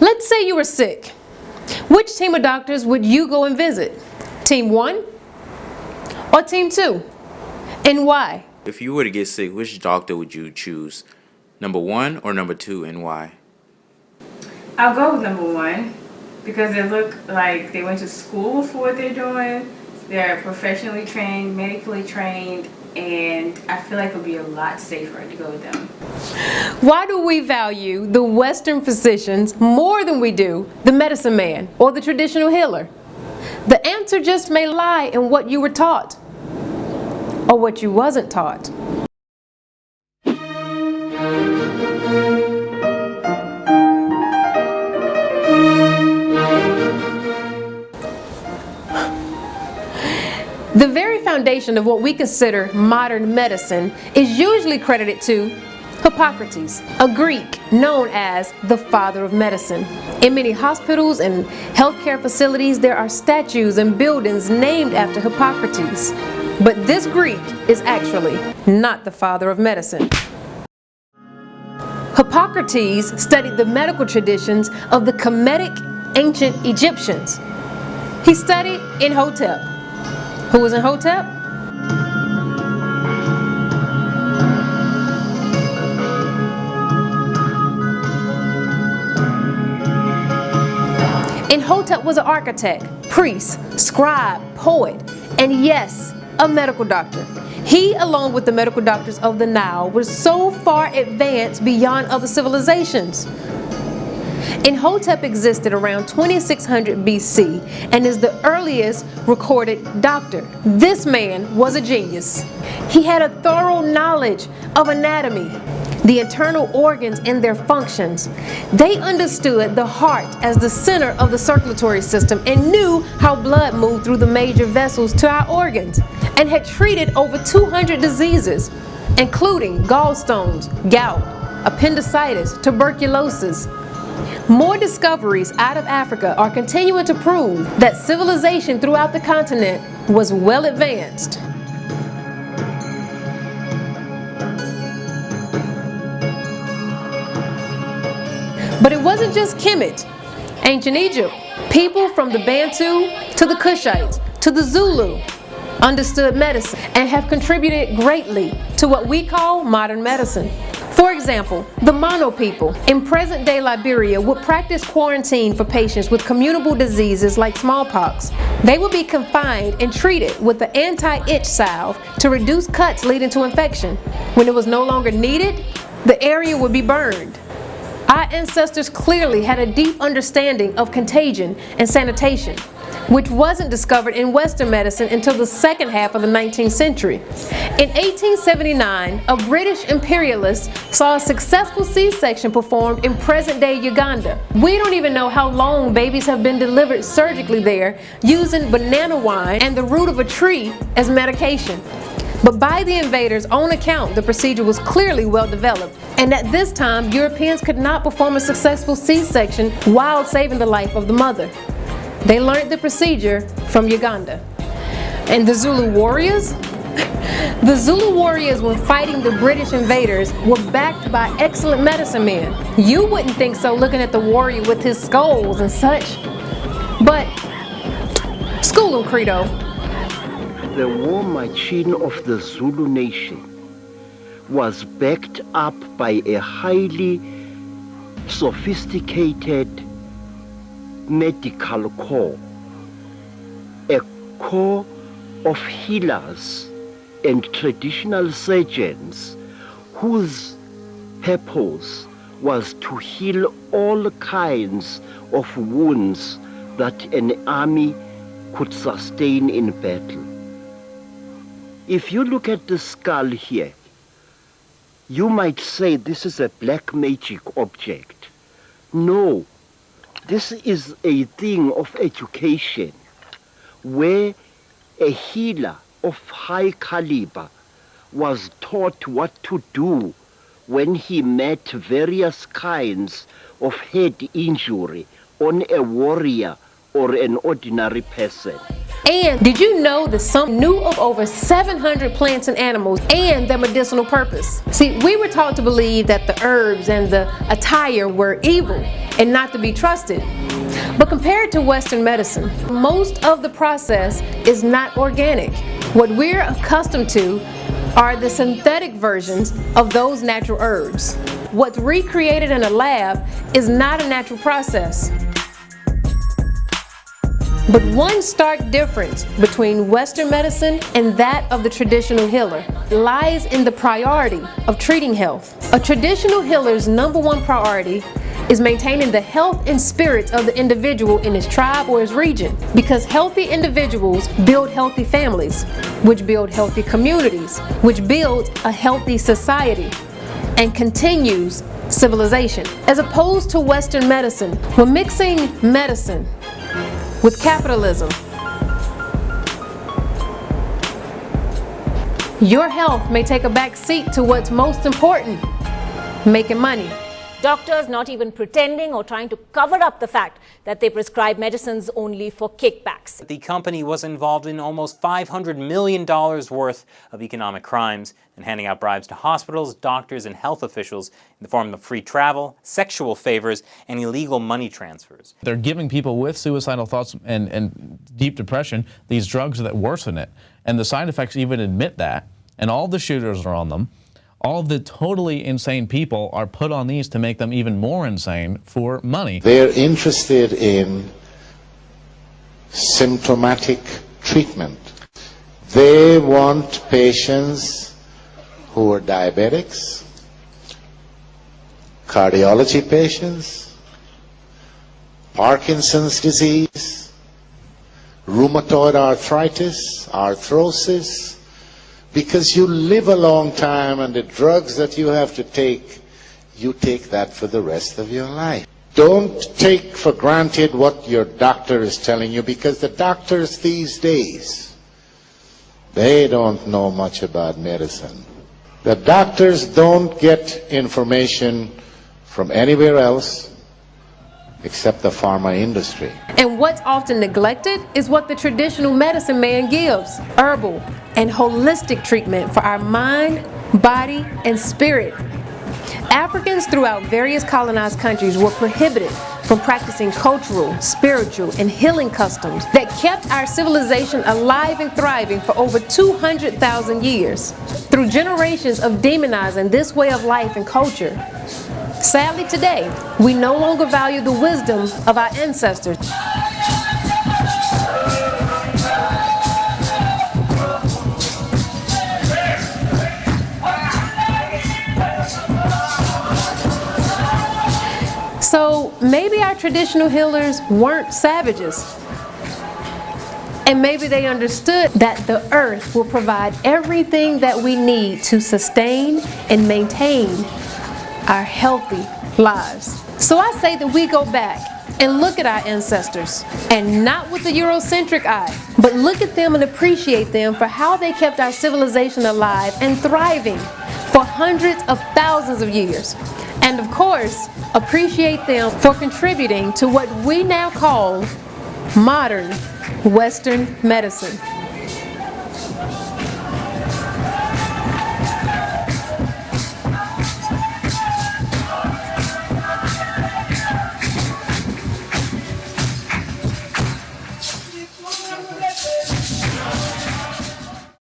Let's say you were sick. Which team of doctors would you go and visit? Team 1 or Team 2? And why? If you were to get sick, which doctor would you choose? Number 1 or number 2, and why? I'll go with number 1 because they look like they went to school for what they're doing. They're professionally trained, medically trained, and I feel like it would be a lot safer to go with them. Why do we value the Western physicians more than we do the medicine man or the traditional healer? The answer just may lie in what you were taught or what you wasn't taught. The very foundation of what we consider modern medicine is usually credited to Hippocrates, a Greek known as the father of medicine. In many hospitals and healthcare facilities, there are statues and buildings named after Hippocrates. But this Greek is actually not the father of medicine. Hippocrates studied the medical traditions of the Kemetic ancient Egyptians. He studied in Hotep. Who was in Hotep? Hotep was an architect, priest, scribe, poet, and yes, a medical doctor. He, along with the medical doctors of the Nile, was so far advanced beyond other civilizations. Imhotep existed around 2600 BC and is the earliest recorded doctor. This man was a genius. He had a thorough knowledge of anatomy, the internal organs and their functions. They understood the heart as the center of the circulatory system and knew how blood moved through the major vessels to our organs, and had treated over 200 diseases, including gallstones, gout, appendicitis, tuberculosis. More discoveries out of Africa are continuing to prove that civilization throughout the continent was well advanced. But it wasn't just Kemet. Ancient Egypt, people from the Bantu to the Kushites to the Zulu understood medicine and have contributed greatly to what we call modern medicine. For example, the Mono people in present-day Liberia would practice quarantine for patients with communicable diseases like smallpox. They would be confined and treated with the anti-itch salve to reduce cuts leading to infection. When it was no longer needed, the area would be burned. Our ancestors clearly had a deep understanding of contagion and sanitation, which wasn't discovered in Western medicine until the second half of the 19th century. In 1879, a British imperialist saw a successful C-section performed in present-day Uganda. We don't even know how long babies have been delivered surgically there using banana wine and the root of a tree as medication. But by the invaders' own account, the procedure was clearly well developed, and at this time, Europeans could not perform a successful C-section while saving the life of the mother. They learned the procedure from Uganda. And the Zulu Warriors? The Zulu Warriors, when fighting the British invaders, were backed by excellent medicine men. You wouldn't think so looking at the warrior with his skulls and such. But, school him, Credo. The war machine of the Zulu nation was backed up by a highly sophisticated medical corps, a corps of healers and traditional surgeons whose purpose was to heal all kinds of wounds that an army could sustain in battle. If you look at the skull here, you might say this is a black magic object. No, this is a thing of education where a healer of high caliber was taught what to do when he met various kinds of head injury on a warrior or an ordinary person. And did you know that some knew of over 700 plants and animals and their medicinal purpose? See, we were taught to believe that the herbs and the attire were evil and not to be trusted. But compared to Western medicine, most of the process is not organic. What we're accustomed to are the synthetic versions of those natural herbs. What's recreated in a lab is not a natural process. But one stark difference between Western medicine and that of the traditional healer lies in the priority of treating health. A traditional healer's number one priority is maintaining the health and spirits of the individual in his tribe or his region, because healthy individuals build healthy families, which build healthy communities, which build a healthy society, and continues civilization. As opposed to Western medicine, we're mixing medicine with capitalism. Your health may take a back seat to what's most important, making money. Doctors not even pretending or trying to cover up the fact that they prescribe medicines only for kickbacks. The company was involved in almost $500 million worth of economic crimes and handing out bribes to hospitals, doctors, and health officials in the form of free travel, sexual favors, and illegal money transfers. They're giving people with suicidal thoughts and deep depression these drugs that worsen it. And the side effects even admit that. And all the shooters are on them. All of the totally insane people are put on these to make them even more insane for money. They're interested in symptomatic treatment. They want patients who are diabetics, cardiology patients, Parkinson's disease, rheumatoid arthritis, arthrosis, because you live a long time and the drugs that you have to take, you take that for the rest of your life. Don't take for granted what your doctor is telling you, because the doctors these days, they don't know much about medicine. The doctors don't get information from anywhere else except the pharma industry. And what's often neglected is what the traditional medicine man gives: herbal and holistic treatment for our mind, body, and spirit. Africans throughout various colonized countries were prohibited from practicing cultural, spiritual, and healing customs that kept our civilization alive and thriving for over 200,000 years. Through generations of demonizing this way of life and culture, sadly today, we no longer value the wisdom of our ancestors. So maybe our traditional healers weren't savages. And maybe they understood that the earth will provide everything that we need to sustain and maintain our healthy lives. So I say that we go back and look at our ancestors, and not with the Eurocentric eye, but look at them and appreciate them for how they kept our civilization alive and thriving for hundreds of thousands of years. And of course, appreciate them for contributing to what we now call modern Western medicine.